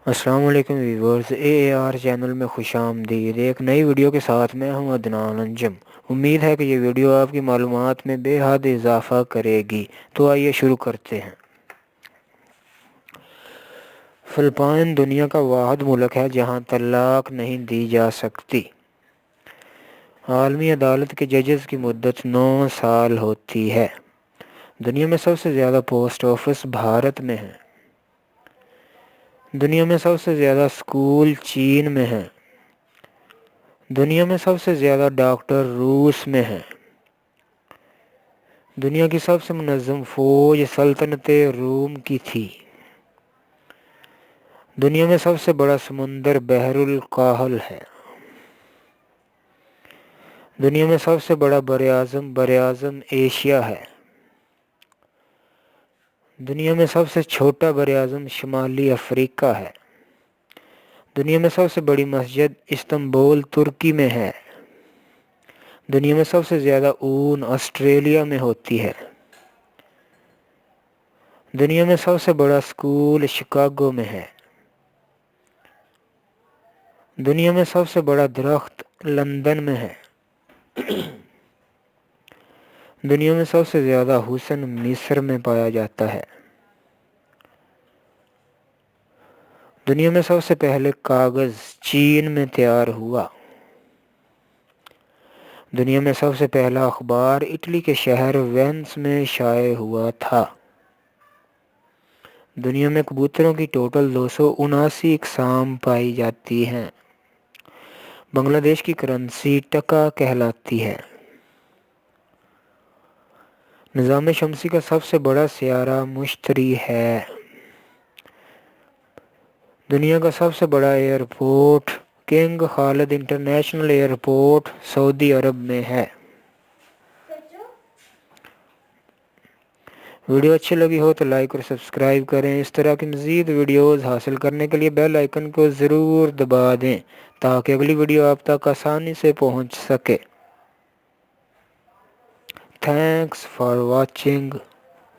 السلام علیکم viewers, AAR channel میں خوش آمدید۔ ایک نئی ویڈیو کے ساتھ میں ہوں عدنان انجم۔ امید ہے کہ یہ ویڈیو آپ کی معلومات میں بے حد اضافہ کرے گی۔ تو آئیے شروع کرتے ہیں۔ فلپائن دنیا کا واحد ملک ہے جہاں طلاق نہیں دی جا سکتی۔ عالمی عدالت کے ججز کی مدت 9 سال ہوتی ہے۔ دنیا میں سب سے زیادہ پوسٹ آفس بھارت میں ہیں۔ دنیا میں سب سے زیادہ اسکول چین میں ہیں۔ دنیا میں سب سے زیادہ ڈاکٹر روس میں ہیں۔ دنیا کی سب سے منظم فوج سلطنت روم کی تھی۔ دنیا میں سب سے بڑا سمندر بحر الکاہل ہے۔ دنیا میں سب سے بڑا براعظم ایشیا ہے۔ دنیا میں سب سے چھوٹا براعظم شمالی افریقہ ہے۔ دنیا میں سب سے بڑی مسجد استنبول ترکی میں ہے۔ دنیا میں سب سے زیادہ اون آسٹریلیا میں ہوتی ہے۔ دنیا میں سب سے بڑا اسکول شکاگو میں ہے۔ دنیا میں سب سے بڑا درخت لندن میں ہے۔ دنیا میں سب سے زیادہ حسن مصر میں پایا جاتا ہے۔ دنیا میں سب سے پہلے کاغذ چین میں تیار ہوا۔ دنیا میں سب سے پہلا اخبار اٹلی کے شہر وینس میں شائع ہوا تھا۔ دنیا میں کبوتروں کی ٹوٹل 279 اقسام پائی جاتی ہیں۔ بنگلہ دیش کی کرنسی ٹکا کہلاتی ہے۔ نظام شمسی کا سب سے بڑا سیارہ مشتری ہے۔ دنیا کا سب سے بڑا ایئرپورٹ کنگ خالد انٹرنیشنل ایئرپورٹ سعودی عرب میں ہے۔ ویڈیو اچھی لگی ہو تو لائک اور سبسکرائب کریں۔ اس طرح کی مزید ویڈیوز حاصل کرنے کے لیے بیل آئیکن کو ضرور دبا دیں تاکہ اگلی ویڈیو آپ تک آسانی سے پہنچ سکے۔ Thanks for watching.